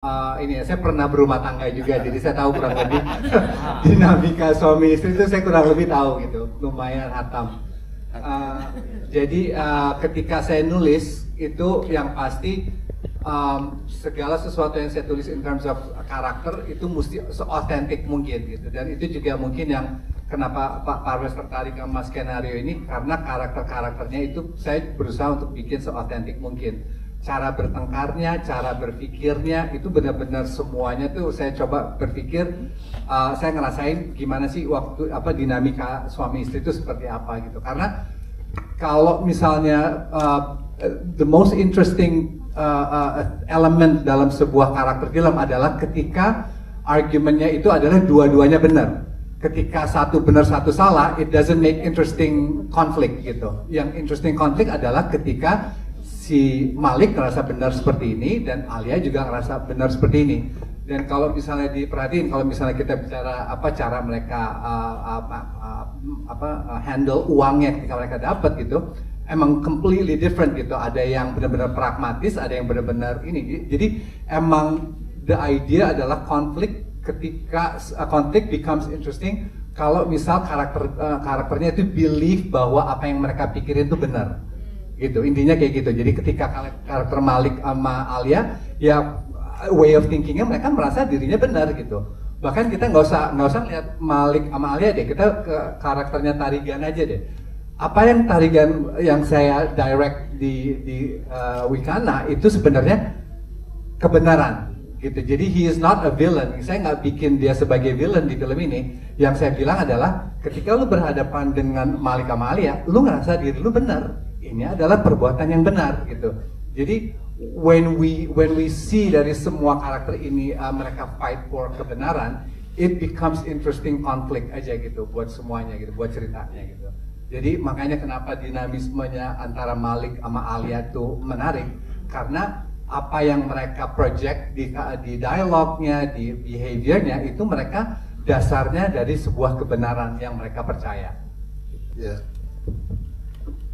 Ini ya, saya pernah berumah tangga juga, jadi saya tahu kurang lebih dinamika suami istri itu saya kurang lebih tahu gitu, lumayan hatam. Ketika saya nulis itu yang pasti segala sesuatu yang saya tulis in terms of karakter itu mesti se-authentic mungkin gitu, dan itu juga mungkin yang kenapa Pak Parves tertarik sama skenario ini karena karakternya itu saya berusaha untuk bikin se-authentic mungkin. Cara bertengkarnya, cara berpikirnya itu benar-benar semuanya tuh saya coba berpikir, saya ngerasain gimana sih waktu dinamika suami istri itu seperti apa gitu. Karena kalau misalnya the most interesting element dalam sebuah karakter film adalah ketika argumennya itu adalah dua-duanya benar. Ketika satu benar satu salah, it doesn't make interesting conflict gitu. Yang interesting conflict adalah ketika si Malik ngerasa benar seperti ini dan Alia juga ngerasa benar seperti ini. Dan kalau misalnya diperhatiin, kalau misalnya kita bicara apa cara mereka handle uangnya ketika mereka dapat gitu, emang completely different gitu. Ada yang benar-benar pragmatis, ada yang benar-benar ini. Jadi emang the idea adalah konflik ketika konflik becomes interesting kalau misal karakternya itu believe bahwa apa yang mereka pikirin itu benar. Gitu, intinya kayak gitu. Jadi ketika karakter Malik sama Alia, ya way of thinkingnya mereka merasa dirinya benar gitu. Bahkan kita nggak usah lihat Malik sama Alia deh, kita ke karakternya Tarigan aja deh. Apa yang Tarigan yang saya direct di Wikana itu sebenarnya kebenaran gitu. Jadi he is not a villain. Saya nggak bikin dia sebagai villain di film ini. Yang saya bilang adalah ketika lu berhadapan dengan Malik sama Alia, lu ngerasa diri lu benar. Ini adalah perbuatan yang benar gitu. Jadi when we see dari semua karakter ini mereka fight for kebenaran, it becomes interesting conflict aja gitu buat semuanya gitu, buat ceritanya gitu. Jadi makanya kenapa dinamismenya antara Malik sama Alia itu menarik, karena apa yang mereka project di dialognya, di behaviornya itu mereka dasarnya dari sebuah kebenaran yang mereka percaya. Ya.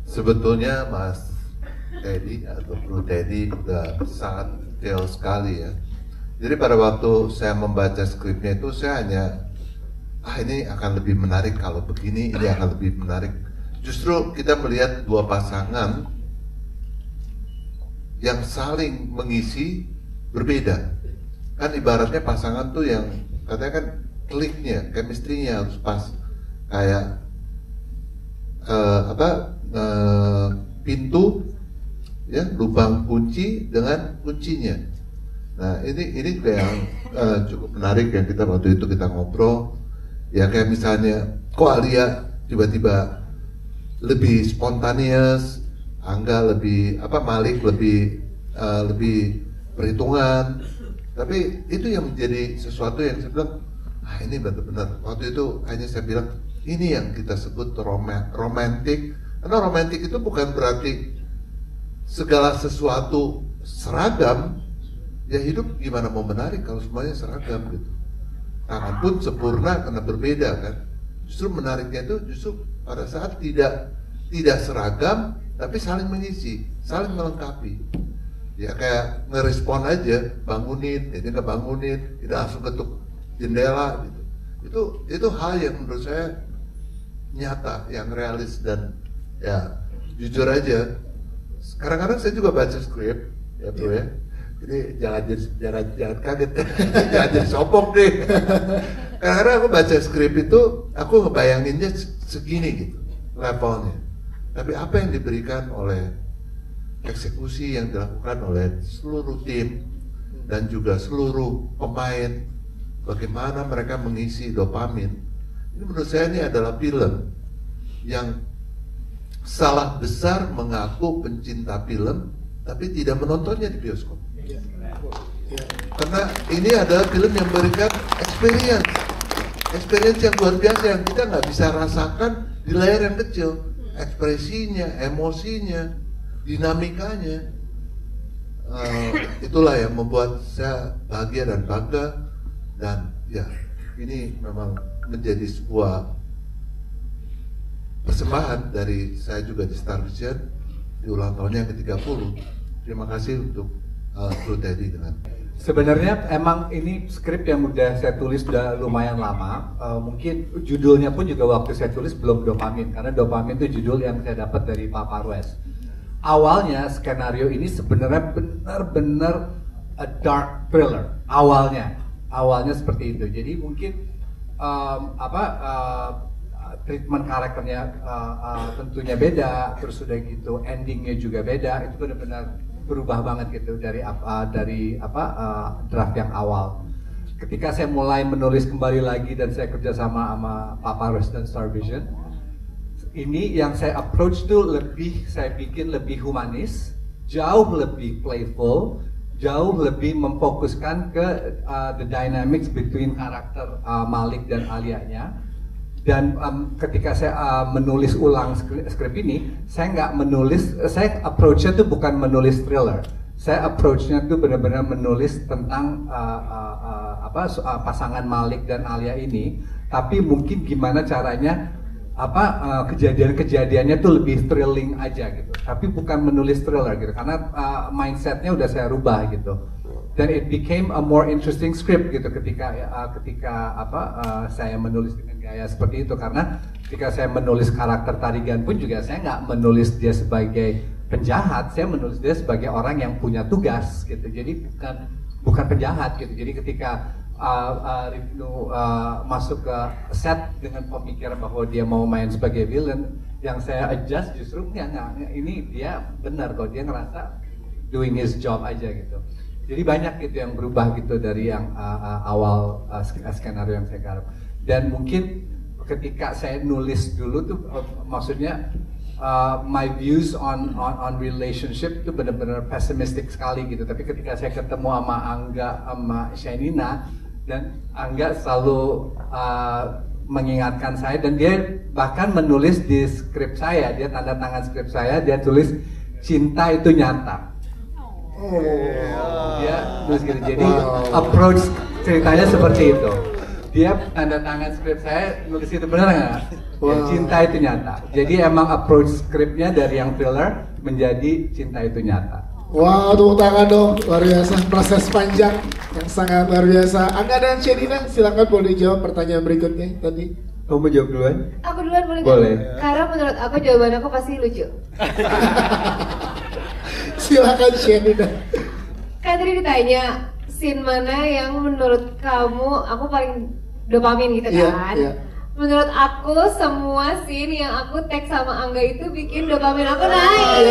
Sebetulnya Mas Teddy atau Bro Teddy udah sangat detail sekali ya. Jadi pada waktu saya membaca skripnya itu saya hanya ini akan lebih menarik kalau begini, ini akan lebih menarik. Justru kita melihat dua pasangan yang saling mengisi berbeda. Kan ibaratnya pasangan tuh yang katanya kan kliknya, chemistry-nya harus pas. Kayak pintu ya, lubang kunci dengan kuncinya. Nah ini kayak yang cukup menarik yang kita waktu itu kita ngobrol ya, kayak misalnya kok Alia tiba-tiba lebih spontaneous, Angga lebih Malik lebih perhitungan, tapi itu yang menjadi sesuatu yang saya bilang ini benar-benar waktu itu hanya saya bilang ini yang kita sebut romantik. Karena romantik itu bukan berarti segala sesuatu seragam. Ya hidup gimana mau menarik kalau semuanya seragam gitu. Tangan pun sempurna karena berbeda kan. Justru menariknya itu justru pada saat tidak seragam tapi saling mengisi, saling melengkapi. Ya kayak ngerespon aja, bangunin, ini nggak bangunin, kita langsung ketuk jendela gitu. Itu hal yang menurut saya nyata, yang realis dan ya jujur aja. Kadang-kadang saya juga baca skrip ya bro ya. Jadi jangan kaget, jangan jadi sombong deh. Kadang-kadang aku baca skrip itu aku ngebayanginnya segini gitu levelnya. Tapi apa yang diberikan oleh eksekusi yang dilakukan oleh seluruh tim dan juga seluruh pemain, bagaimana mereka mengisi dopamin. Ini menurut saya ini adalah film yang salah besar mengaku pencinta film tapi tidak menontonnya di bioskop. Karena ini adalah film yang memberikan experience yang luar biasa yang kita nggak bisa rasakan di layar yang kecil. Ekspresinya, emosinya, dinamikanya, itulah yang membuat saya bahagia dan bangga. Dan ya ini memang menjadi sebuah persembahan dari saya juga di Star Vision di ulang tahunnya yang ke-30. Terima kasih untuk Bro Teddy dengan Sebenarnya emang ini skrip yang udah saya tulis udah lumayan lama. Mungkin judulnya pun juga waktu saya tulis belum Dopamin, karena Dopamin itu judul yang saya dapat dari Pak Parwes. Awalnya skenario ini sebenarnya benar-benar a dark thriller. Awalnya seperti itu. Jadi mungkin treatment karakternya tentunya beda, terus udah gitu endingnya juga beda. Itu benar-benar berubah banget gitu dari draft yang awal. Ketika saya mulai menulis kembali lagi dan saya kerja sama Pak Parwes dan Star Vision, ini yang saya approach tuh saya bikin lebih humanis, jauh lebih playful, jauh lebih memfokuskan ke the dynamics between karakter Malik dan Alia-nya. Dan ketika saya menulis ulang skrip ini, saya approach-nya tuh bukan menulis thriller. Saya approach-nya tuh benar-benar menulis tentang pasangan Malik dan Alia ini, tapi mungkin gimana caranya kejadian-kejadiannya tuh lebih thrilling aja gitu. Tapi bukan menulis thriller gitu, karena mindsetnya udah saya rubah gitu. Dan it became a more interesting script gitu ketika saya menulis dengan gaya seperti itu, karena ketika saya menulis karakter Tarigan pun juga saya nggak menulis dia sebagai penjahat, saya menulis dia sebagai orang yang punya tugas gitu. Jadi bukan penjahat gitu. Jadi ketika Rifnu masuk ke set dengan pemikiran bahwa dia mau main sebagai villain, yang saya adjust justru ini dia benar kok, dia ngerasa doing his job aja gitu. Jadi banyak gitu yang berubah gitu dari yang awal skenario yang saya garap. Dan mungkin ketika saya nulis dulu tuh maksudnya my views on relationship itu benar-benar pessimistic sekali gitu. Tapi ketika saya ketemu sama Angga sama Shenina, dan Angga selalu mengingatkan saya, dan dia bahkan menulis di skrip saya, dia tanda tangan skrip saya, dia tulis cinta itu nyata. Dia terus gitu. Jadi approach ceritanya seperti itu. Dia tanda tangan skrip saya nulis itu, benar nggak? Cinta itu nyata. Jadi emang approach skripnya dari yang thriller menjadi cinta itu nyata. Wow, tepuk tangan dong, luar biasa, proses panjang yang sangat luar biasa. Angga dan Shenina, silakan boleh jawab pertanyaan berikutnya tadi. Kamu jawab duluan? Aku duluan boleh? Boleh. Karena menurut aku jawaban aku pasti lucu. Silakan Shenina. Kan tadi ditanya scene mana yang menurut kamu aku paling dopamin gitu kan? Iya. Menurut aku semua scene yang aku tag sama Angga itu bikin dopamin aku naik.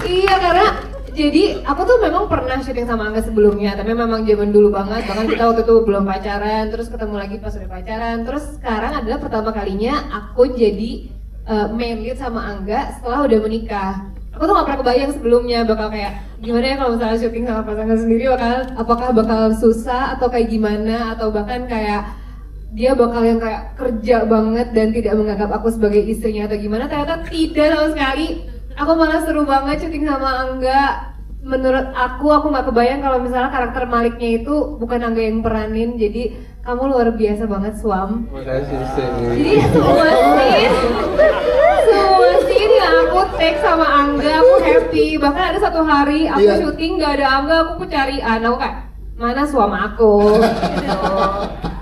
Iya, karena jadi aku tuh memang pernah syuting sama Angga sebelumnya, tapi memang zaman dulu banget. Bahkan kita waktu itu belum pacaran, terus ketemu lagi pas udah pacaran. Terus sekarang adalah pertama kalinya aku jadi main lead sama Angga setelah udah menikah. Aku tuh gak pernah kebayang sebelumnya bakal kayak gimana ya kalau misalnya syuting sama pasangan sendiri, apakah bakal susah atau kayak gimana, atau bahkan kayak dia bakal yang kayak kerja banget dan tidak menganggap aku sebagai istrinya atau gimana. Ternyata tidak sama sekali. Aku malah seru banget syuting sama Angga. Menurut aku gak kebayang kalau misalnya karakter Maliknya itu bukan Angga yang peranin. Jadi kamu luar biasa banget, Swam. Makasih, Sih. Jadi semua scene yang aku take sama Angga, aku happy. Bahkan ada satu hari aku syuting gak ada Angga, aku cari aku kayak mana Swam aku gitu.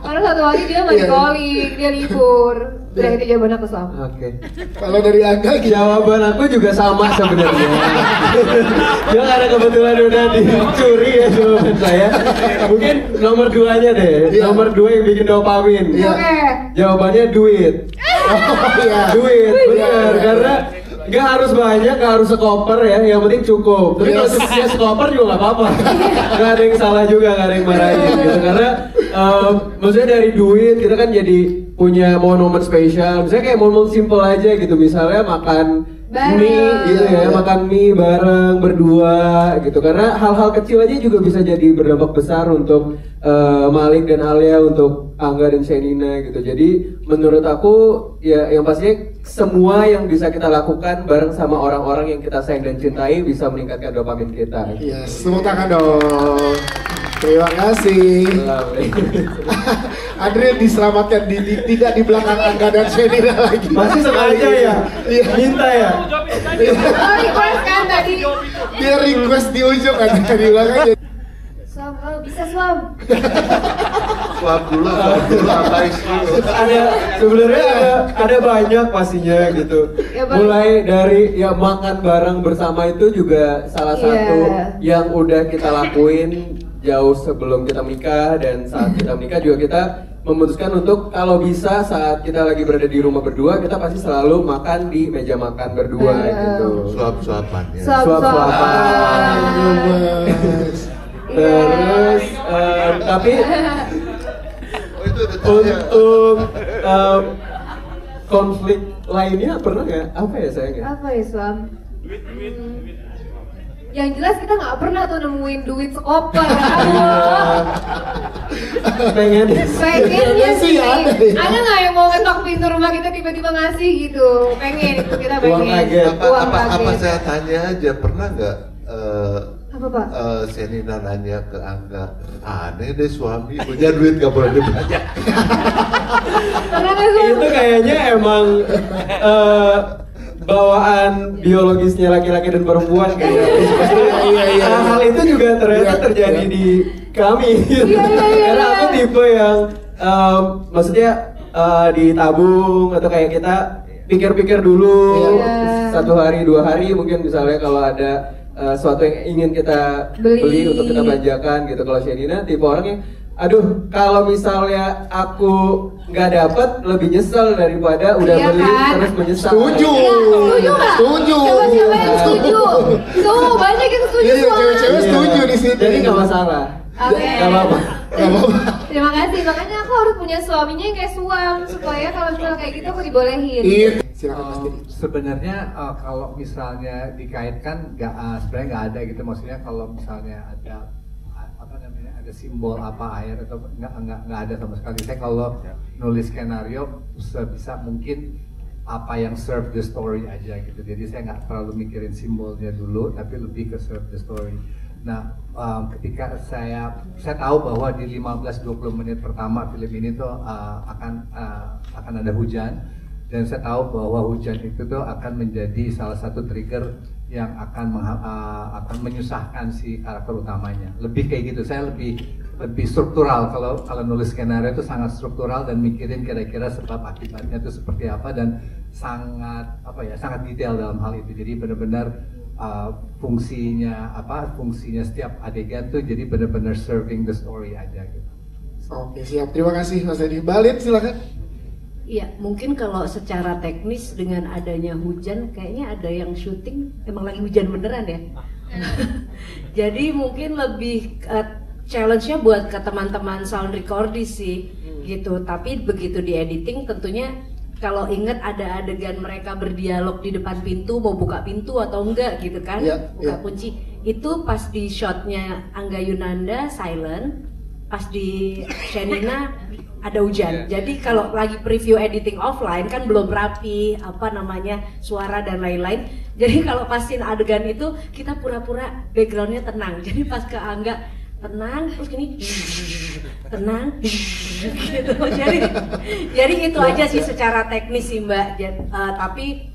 Karena satu hari dia lagi calling, dia libur. Udah itu jawaban aku, Swam. Oke. Kalau dari Angga Jawaban aku juga sama sebenarnya. Dia karena kebetulan udah dicuri ya jawaban saya. Mungkin nomor 2-nya deh. Nomor 2 yang bikin dopamin. Oke. Jawabannya duit. Duit, benar. Karena nggak harus banyak, nggak harus sekoper ya, yang penting cukup. Tapi kalau dia sekoper juga nggak apa-apa. Nggak ada yang salah juga, nggak ada yang marahin gitu. Karena maksudnya dari duit kita kan jadi punya momen spesial. Misalnya kayak momen simple aja gitu, misalnya makan mie gitu ya, makan mie bareng berdua gitu. Karena hal-hal kecil aja juga bisa jadi berdampak besar untuk Malik dan Alia, untuk Angga dan Shenina gitu. Jadi menurut aku ya yang pastinya semua yang bisa kita lakukan bareng sama orang-orang yang kita sayang dan cintai bisa meningkatkan dopamin kita. Yes, tepuk tangan dong. Terima kasih. Adrian diselamatkan tidak di belakang Angga dan Shenina lagi. Masih sengaja ya? Minta ya? Oh, request kan tadi. Dia request di ujung kan di belakang. Suam, kalau bisa suam. Suap dulu apa dulu. Sebenarnya ada banyak pastinya gitu. Ya, Bang. Mulai dari ya makan bareng bersama itu juga salah satu yang udah kita lakuin jauh sebelum kita menikah, dan saat kita menikah juga kita memutuskan untuk kalau bisa saat kita lagi berada di rumah berdua kita pasti selalu makan di meja makan berdua gitu. Suap-suapan ya. Suap-suapan. Terus tapi Itu detailnya. untuk konflik lainnya pernah nggak? Apa ya sayang? Apa ya suam? Yang jelas kita nggak pernah tuh nemuin duit sekoper. Pengen Pengennya sih. ada ya. Ada nggak yang mau ngetok pintu rumah kita tiba-tiba ngasih gitu? Pengen itu kita pengen. Uang kaget. Uang Apa kaget. saya tanya aja, pernah nggak Apa Pak? Senina nanya ke Angga, aneh deh suami punya duit gak boleh dibajak. Pernah nggak Suam? itu kayaknya emang bawaan biologisnya laki-laki dan perempuan kayaknya. Iya. Hal itu juga ternyata terjadi di kami. Iya. Karena aku tipe yang maksudnya ditabung atau kayak kita pikir-pikir dulu Iya. 1 hari 2 hari mungkin misalnya kalau ada sesuatu yang ingin kita beli untuk kita belanjakan gitu. Kalau Shenina tipe orang yang aduh kalau misalnya aku nggak dapat lebih nyesel daripada udah Iya beli kan? terus menyesal. Setuju. Iya, setuju nggak? Setuju. Coba siapa yang setuju? Tuh banyak yang setuju Iya, Suam. cewek-cewek setuju di sini. Jadi nggak masalah. Oke. Nggak apa-apa. Terima kasih. Makanya aku harus punya suaminya yang kayak Suam supaya kalau misalnya kayak gitu aku dibolehin. Iya. Silakan Mas Didi. Sebenarnya kalau misalnya dikaitkan sebenarnya nggak ada gitu, maksudnya kalau misalnya ada apa namanya ada simbol apa air atau nggak ada sama sekali. Saya kalau nulis skenario sebisa mungkin apa yang serve the story aja gitu, jadi saya nggak terlalu mikirin simbolnya dulu tapi lebih ke serve the story. Nah, ketika saya tahu bahwa di 15-20 menit pertama film ini tuh akan ada hujan, dan saya tahu bahwa hujan itu tuh akan menjadi salah satu trigger yang akan menyusahkan si karakter utamanya. Lebih kayak gitu, saya lebih struktural. Kalau nulis skenario itu sangat struktural dan mikirin kira-kira sebab akibatnya itu seperti apa, dan sangat detail dalam hal itu. Jadi benar-benar fungsinya setiap adegan tuh jadi benar-benar serving the story aja gitu. Oke, siap. Terima kasih Mas Edi. Balin silakan. Iya, mungkin kalau secara teknis dengan adanya hujan, kayaknya ada yang syuting emang lagi hujan beneran ya. Jadi mungkin lebih challenge-nya buat ke teman-teman sound recordist sih, gitu. Tapi begitu di editing tentunya kalau ingat ada adegan mereka berdialog di depan pintu, mau buka pintu atau enggak gitu kan, buka kunci. Itu pas di shotnya Angga Yunanda silent, pas di Shenina ada hujan. Jadi kalau lagi preview editing offline kan belum rapi suara dan lain-lain. Jadi kalau pasin adegan itu kita pura-pura backgroundnya tenang. Jadi pas ke Angga tenang terus gini tenang gitu. Jadi itu aja sih secara teknis sih Mbak. Tapi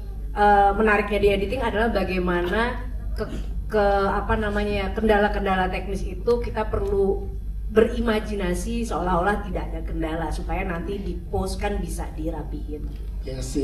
menariknya di editing adalah bagaimana kendala-kendala teknis itu kita perlu berimajinasi seolah-olah tidak ada kendala supaya nanti di post kan bisa dirapiin. Yes,